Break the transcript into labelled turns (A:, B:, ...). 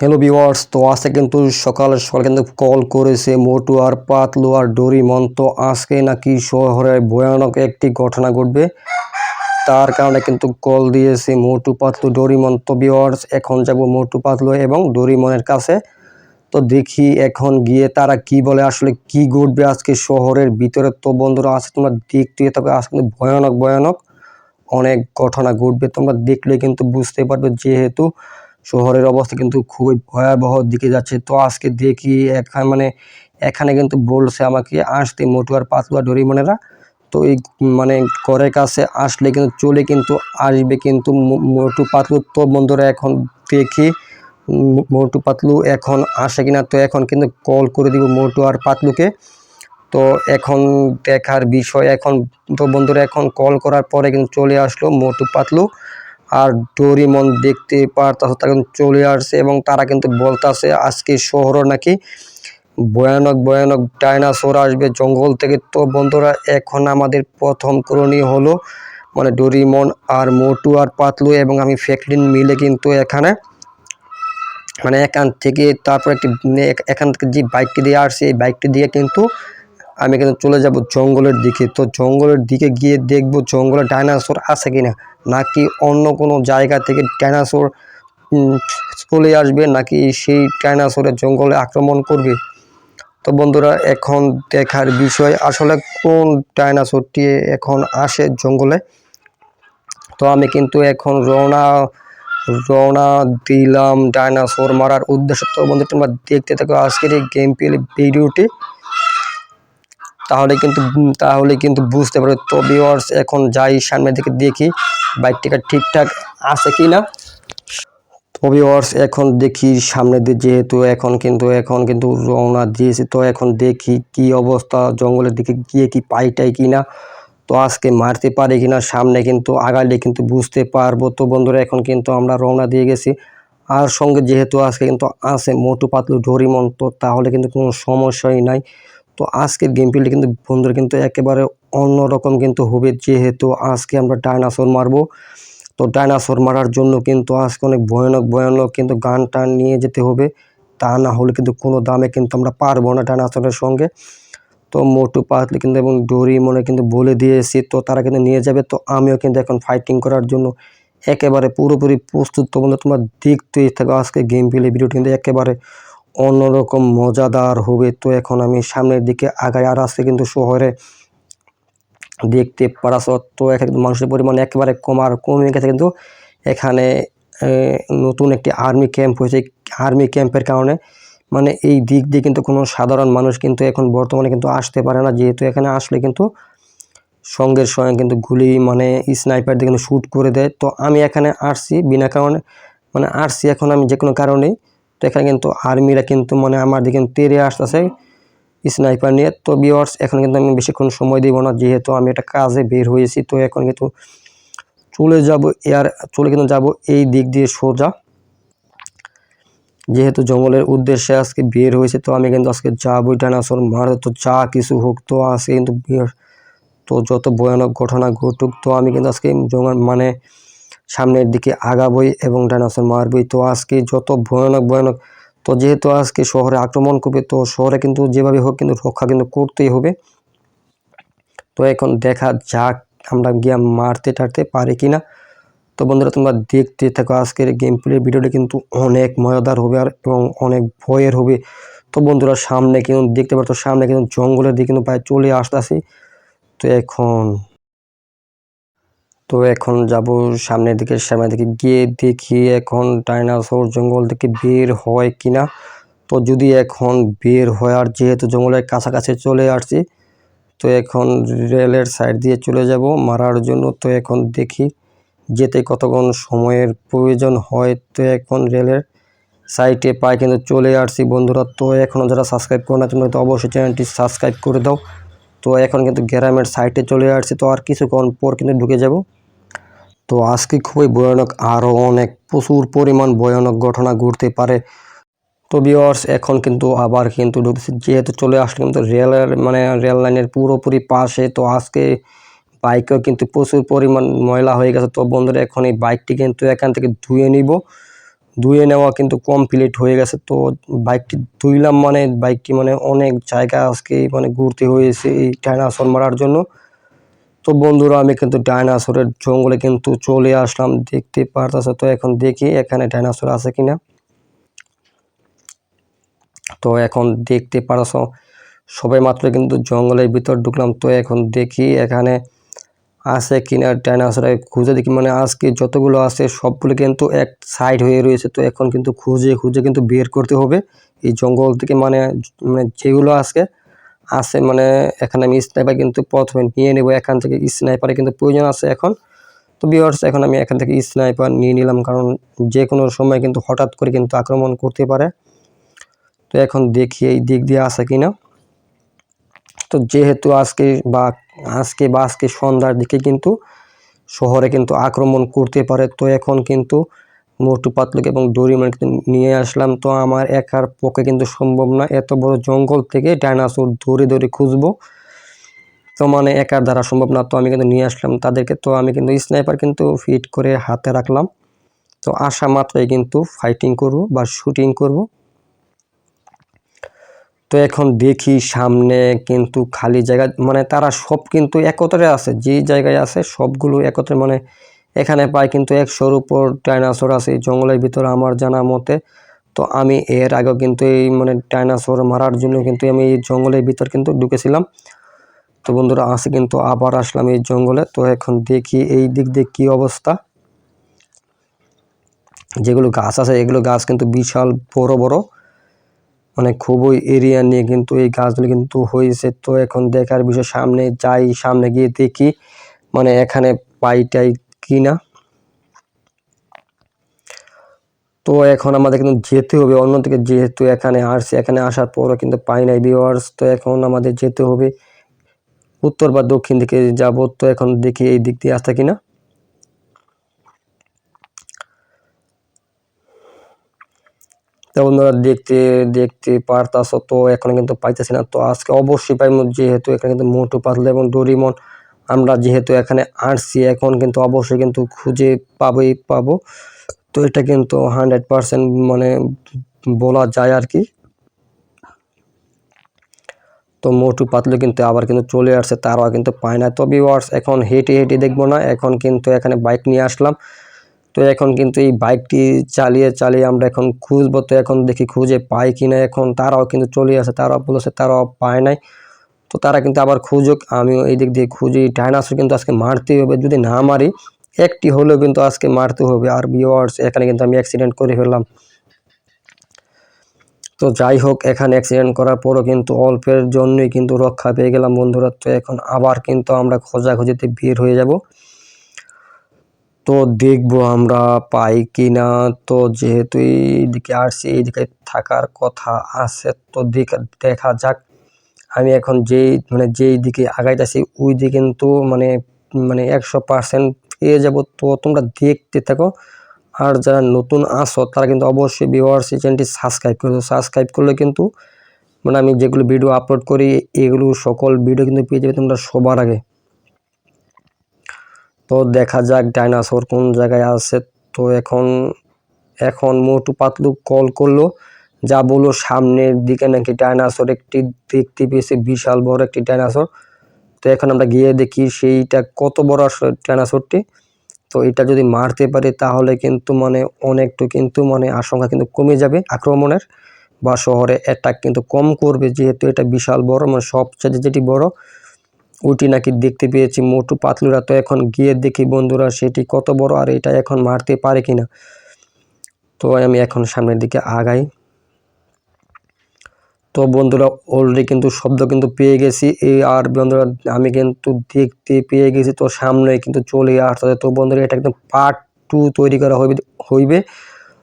A: Hello viewers, তো আজকে কিন্তু সকাল সকাল কিন্তু কল করেছে মোটু আর পাতলু আর ডোরিমন। তো আজকে নাকি শহরে ভয়ানক একটি ঘটনা ঘটবে, তার কারণে কিন্তু কল দিয়েছে মোটু পাতলু ডোরিমন। তো ভিউয়ার্স, এখন যাব মোটু পাতলু এবং ডোরিমনের কাছে। তো দেখি এখন গিয়ে তারা কি বলে, আসলে কি ঘটবে আজকে শহরের ভিতরে। তো বন্ধুরা, আজকে তোমরা দেখতে থাকো, আজকে কিন্তু ভয়ানক ভয়ানক অনেক ঘটনা ঘটবে, তোমরা দেখলে কিন্তু বুঝতে পারবে, যেহেতু শহরের অবস্থা কিন্তু খুবই ভয়াবহ দিকে যাচ্ছে। তো আজকে দেখি এখানে কিন্তু বলছে আমাকে আসতে মোটু আর পাতলু আর ডোরিমনেরা। তো এই ঘরের কাছে আসলে কিন্তু কিন্তু আসবে কিন্তু মোটু পাতলু। তো বন্ধুরা, এখন দেখি মোটু পাতলু এখন আসে কিনা। তো এখন কিন্তু কল করে দিব মোটু আর পাতলুকে। তো এখন দেখার বিষয়, এখন তো বন্ধুরা এখন কল করার পরে কিন্তু চলে আসলো মোটু পাতলু আর ডোরিমন। দেখতে পারতাছে তারা কিন্তু চলে আসছে এবং তারা কিন্তু বলতাছে আজকে শহর নাকি ভয়ানক ভয়ানক ডাইনোসর আসবে জঙ্গল থেকে। তো বন্ধুরা, এখন আমাদের প্রথম করণীয় হলো ডোরিমন আর মোটু আর পাতলু এবং আমি ফ্র্যাঙ্কলিন মিলে কিন্তু এখানে এখান থেকে তারপর এখান থেকে যে বাইকটি দিয়ে আসছে, এই বাইকটি দিয়ে কিন্তু আমি কিন্তু চলে যাব জঙ্গলের দিকে। তো জঙ্গলের দিকে গিয়ে দেখব জঙ্গলে ডাইনোসর আছে কিনা, নাকি অন্য কোনো জায়গা থেকে ডাইনোসর চলে আসবে, নাকি সেই ডাইনোসরের জঙ্গলে আক্রমণ করবে। তো বন্ধুরা, এখন দেখার বিষয় আসলে কোন ডাইনোসরটি এখন আসে জঙ্গলে। তো আমি কিন্তু এখন রওনা দিলাম ডাইনোসর মারার উদ্দেশ্য। তো বন্ধু, তোমরা দেখতে থাকো আজকের এই গেম প্লে ভিডিওটি, তাহলে কিন্তু বুঝতে পারবে। তো ভিউয়ার্স, এখন যাই সামনের দিকে, দেখি বাইকটিকে ঠিকঠাক আছে কিনা। তো ভিউয়ার্স, এখন দেখি সামনের দিকে, যেহেতু এখন কিন্তু রওনা দিয়েছি। তো এখন দেখি কি অবস্থা, জঙ্গলের দিকে গিয়ে কি পাইটাই কিনা, তো আজকে মারতে পারি কিনা, সামনে কিন্তু আগালে কিন্তু বুঝতে পারবো। তো বন্ধুরা, এখন কিন্তু আমরা রওনা দিয়ে গেছি, আর সঙ্গে যেহেতু আজকে কিন্তু আছে মোটু পাতলু ডোরিমন, তো তাহলে কিন্তু কোনো সমস্যাই নাই। তো আজকের গেম প্লেটা কিন্তু বন্ধুরা কিন্তু একেবারে অন্যরকম কিন্তু হবে, যেহেতু আজকে আমরা ডাইনোসর মারবো। তো ডাইনোসর মারার জন্য কিন্তু আজকে অনেক ভয়ানক ভয়ানক কিন্তু গান টান নিয়ে যেতে হবে, তা না হলে কিন্তু কোনো দামে কিন্তু আমরা পারবো না ডাইনোসরের সঙ্গে। তো মোটু পাতলু কিন্তু এবং ডোরিমনে কিন্তু বলে দিয়েছি, তো তারা কিন্তু নিয়ে যাবে। তো আমিও কিন্তু এখন ফাইটিং করার জন্য একেবারে পুরোপুরি প্রস্তুত। তো বন্ধু, তোমরা দেখতেই থাকো, আজকে গেম প্লে ভিডিওটি কিন্তু একেবারে অন্যরকম মজাদার হবে। তো এখন আমি সামনের দিকে আগাই, আর আজকে কিন্তু শহরে দেখতে পারা সত্ত্বেও এখানে মানুষের পরিমাণ একেবারে কমে গেছে। কিন্তু এখানে নতুন একটি আর্মি ক্যাম্প হয়েছে। আর্মি ক্যাম্পের কারণে এই দিক দিয়ে কিন্তু কোনো সাধারণ মানুষ কিন্তু এখন বর্তমানে কিন্তু আসতে পারে না, যেহেতু এখানে আসলে কিন্তু সঙ্গে সঙ্গে কিন্তু গুলি স্নাইপার দিয়ে কিন্তু শ্যুট করে দেয়। তো আমি এখানে আসছি বিনা কারণে, আসছি এখন আমি যে কোনো কারণেই। তো এখানে কিন্তু আর্মিরা কিন্তু আমার দিকে তেড়ে আসতেছে স্নাইপার নিয়ে। তো ভিউয়ার্স, এখন কিন্তু আমি বেশিক্ষণ সময় দিব না, যেহেতু আমি একটা কাজে বের হয়েছি। তো এখন কিন্তু চলে যাব এই দিক দিয়ে সোজা, যেহেতু জঙ্গলের উদ্দেশ্যে আজকে বের হয়েছে। তো আমি কিন্তু আজকে যাবো ডাইনোসর মারতে, তো যা কিছু হোক। তো আজকে কিন্তু তো যত ভয়ানক ঘটনা ঘটুক, তো আমি কিন্তু আজকে সামনের দিকে আগাবই এবং ডাইনোসর মারবই। তো আজকে যত ভয়ানক ভয়ানক, তো যেহেতু আজকে শহরে আক্রমণ করবে, তো শহরে কিন্তু যেভাবে হোক কিন্তু রক্ষা কিন্তু করতেই হবে। তো এখন দেখা যাক আমরা গিয়ে মারতে টারতে পারি কিনা। তো বন্ধুরা, তোমরা দেখতে থাকো, আজকের গেম প্লে ভিডিওটা কিন্তু অনেক মজাদার হবে আর এবং অনেক ভয়ের হবে। তো বন্ধুরা, সামনে কিন্তু দেখতে পাচ্ছ, সামনে কিন্তু জঙ্গলের দিকে কিন্তু প্রায় চলে আসতেছি। তো এখন যাব সামনের দিকে গিয়ে দেখি এখন ডাইনোসর জঙ্গল থেকে বের হয় কিনা। তো যদি এখন বের হয়, আর যেহেতু জঙ্গলের কাছাকাছি চলে আসছি, তো এখন রেলের সাইড দিয়ে চলে যাব মারার জন্য। তো এখন দেখি যেতে কতক্ষণ সময়ের প্রয়োজন হয়। তো এখন রেলের সাইটে পাই কিন্তু চলে আসছি বন্ধুরা। তো এখনও যারা সাবস্ক্রাইব করে না, তোমরা তো অবশ্যই চ্যানেলটি সাবস্ক্রাইব করে দাও। তো এখন কিন্তু গ্রামের সাইটে চলে আসছি, তো আর কিছুক্ষণ পর কিন্তু ঢুকে যাব। তো আজকে খুবই ভয়ানক, আরও অনেক প্রচুর পরিমাণ ভয়ানক ঘটনা ঘটতে পারে। তো ভিউয়ার্স, এখন কিন্তু আবার কিন্তু ঢুকছি, যেহেতু চলে আসলে কিন্তু রেল লাইনের পুরোপুরি পাশে। তো আজকে বাইকেও কিন্তু প্রচুর পরিমাণ ময়লা হয়ে গেছে। তো বন্ধুরা, এখন এই বাইকটি কিন্তু এখান থেকে ধুয়ে নিব, ধুয়ে নেওয়া কিন্তু কমপ্লিট হয়ে গেছে। তো বাইকটি ধুইলাম মানে বাইকটি মানে অনেক জায়গা আজকে মানে ঘুরতে হয়েছে এই ডাইনোসর মারার জন্য। তো বন্ধুরা আমি কিন্তু ডাইনোসরের জঙ্গলে কিন্তু চলে আসলাম, দেখতে পারতেছো। তো এখন দেখি এখানে ডাইনোসর আছে কিনা। তো এখন দেখতে পারছো সবাই মাত্র কিন্তু জঙ্গলের ভিতর ঢুকলাম। তো এখন দেখি এখানে আছে কিনা ডাইনোসর, খুঁজে দেখি। মানে আজকে যতগুলো আছে সবগুলো কিন্তু এক সাইড হয়ে রয়েছে। তো এখন কিন্তু খুঁজে খুঁজে কিন্তু বের করতে হবে এই জঙ্গল থেকে, মানে যেগুলো আজকে আছে। মানে এখানে আমি স্নাইপার কিন্তু প্রথমে নিয়ে নেব, এখান থেকে স্নাইপারে কিন্তু প্রয়োজন আছে এখন। তো ভিউয়ার্স এখন আমি এখান থেকে স্নাইপার নিয়ে নিলাম, কারণ যে কোনো সময় কিন্তু হঠাৎ করে কিন্তু আক্রমণ করতে পারে। তো এখন দেখি এই দিক দিয়ে আছে কিনা। তো যেহেতু আজকে সন্ধ্যার দিকে কিন্তু শহরে কিন্তু আক্রমণ করতে পারে। তো এখন কিন্তু মোটু পাতলুকে এবং ডোরেমন কিন্তু নিয়ে আসলাম। তো আমার একার পক্ষে কিন্তু সম্ভব না, এত বড় জঙ্গল থেকে ডাইনোসর ধরে ধরে খুঁজবো, তো মানে একার দ্বারা সম্ভব না। তো আমি কিন্তু নিয়ে আসলাম তাদেরকে। তো আমি কিন্তু স্নাইপার কিন্তু ফিট করে হাতে রাখলাম। তো আসা মাত্রই কিন্তু ফাইটিং করব বা শুটিং করব। তো এখন দেখি সামনে কিন্তু খালি জায়গা, মানে তারা সব কিন্তু একত্রে আছে, যে জায়গায় আছে সবগুলো একত্রে। মানে এখানে প্রায় কিন্তু 100-র উপর ডাইনোসর আছে জঙ্গলের ভিতরে আমার জানা মতে। তো আমি এর আগেও কিন্তু এই মানে ডাইনোসর মারার জন্য কিন্তু আমি এই জঙ্গলের ভিতর কিন্তু ঢুকেছিলাম। তো বন্ধুরা আছে কিন্তু আবার আসলাম এই জঙ্গলে। তো এখন দেখি এই দিক দিয়ে কী অবস্থা। যেগুলো গাছ আছে এগুলো গাছ কিন্তু বিশাল বড় বড়, মানে খুবই এরিয়া নিয়ে কিন্তু এই গাছগুলো কিন্তু হয়েছে। তো এখন দেখার বিষয়, সামনে যাই, সামনে গিয়ে দেখি মানে এখানে পাইটাই কিনা। তো এখন আমাদের কিন্তু যেতে হবে অন্যদিকে, যেহেতু এখানে আসছে, এখানে আসার পরও কিন্তু পাই নাই ভিউয়ার্স। তো এখন আমাদের যেতে হবে উত্তর বা দক্ষিণ দিকে যাব। তো এখন দেখি এই দিক দিয়ে আসছে কিনা। তো বন্ধুরা দেখতে দেখতে পারতাছো, তো এখন কিন্তু পাইতেছি না। তো আজকে অবশ্যই পাইব, যেহেতু এখানে কিন্তু মোটু পাতলু এবং ডোরেমন আমরা যেহেতু এখানে আসছি, এখন কিন্তু অবশ্যই কিন্তু খুঁজে পাবো। তো এটা কিন্তু 100% মানে বলা যায় আর কি। তো মোটু পাতলু কিন্তু আবার কিন্তু চলে আসছে, তারাও কিন্তু পায় না। তো ভিউয়ার্স এখন হেঁটে হেঁটে দেখবো না, এখন কিন্তু এখানে বাইক নিয়ে আসলাম। তো এখন কিন্তু এই বাইকটি চালিয়ে চালিয়ে আমরা এখন খুঁজবো। তো এখন দেখি খুঁজে পাই কিনা। এখন তারাও কিন্তু চলে আসে, তারাও বলেছে তারাও পায় নাই। তো তারা কিন্তু আবার খুঁজুক, আমিও এই দিক দিয়ে খুঁজি। ডাইনোসর কিন্তু আজকে মারতেই হবে, যদি না মারি একটি হলেও কিন্তু আজকে মারতে হবে। আর ভিউয়ার্স এখানে কিন্তু আমি অ্যাক্সিডেন্ট করে ফেললাম। তো যাই হোক, এখানে অ্যাক্সিডেন্ট করার পরও কিন্তু অল্পের জন্যই কিন্তু রক্ষা পেয়ে গেলাম বন্ধুরা। তো এখন আবার কিন্তু আমরা খোঁজাখুঁজিতে বের হয়ে যাব। তো দেখবো আমরা পাই কিনা। তো যেহেতু এইদিকে আসছি, এইদিকে থাকার কথা আছে, তো দেখা যাক। আমি এখন যেই দিকে আগাইতেছি ওই দিকে কিন্তু মানে 100% পেয়ে যাব। তো তোমরা দেখতে থাকো। আর যারা নতুন আসো তারা কিন্তু অবশ্যই ভিউয়ার্স চ্যানেলটি সাবস্ক্রাইব করো। সাবস্ক্রাইব করলে কিন্তু মানে আমি যেগুলো ভিডিও আপলোড করি এগুলো সকল ভিডিও কিন্তু পেয়ে যাবে তোমরা সবার আগে। তো দেখা যাক ডাইনোসর কোন জায়গায় আছে। তো এখন মোটু পাতলু কল করলো, যা বললো সামনের দিকে নাকি ডাইনোসর একটি দেখতে পেয়েছে, বিশাল বড় একটি ডাইনোসর। তো এখন আমরা গিয়ে দেখি সেইটা কত বড় আসলে ডাইনোসরটি। তো এটা যদি মারতে পারে তাহলে কিন্তু মানে অনেকটা কিন্তু মানে আশঙ্কা কিন্তু কমে যাবে আক্রমণের, বা শহরে অ্যাটাক কিন্তু কম করবে, যেহেতু এটা বিশাল বড়, মানে সবচেয়ে যেটি বড় ওইটি নাকি দেখতে পেয়েছি মোটু পাতলুরা। তো এখন গিয়ে দেখি বন্ধুরা সেটি কত বড় আর এটা এখন মারতে পারে কিনা। তো আমি এখন সামনের দিকে আগাই। তো বন্ধুরা অলরেডি কিন্তু শব্দ কিন্তু পেয়ে গেছি আর বন্ধুরা আমি কিন্তু দেখতে পেয়ে গেছি। তো সামনে কিন্তু চলে আসছে। তো বন্ধুরা এটা একদম পার্ট 2 তৈরি করা হইবে।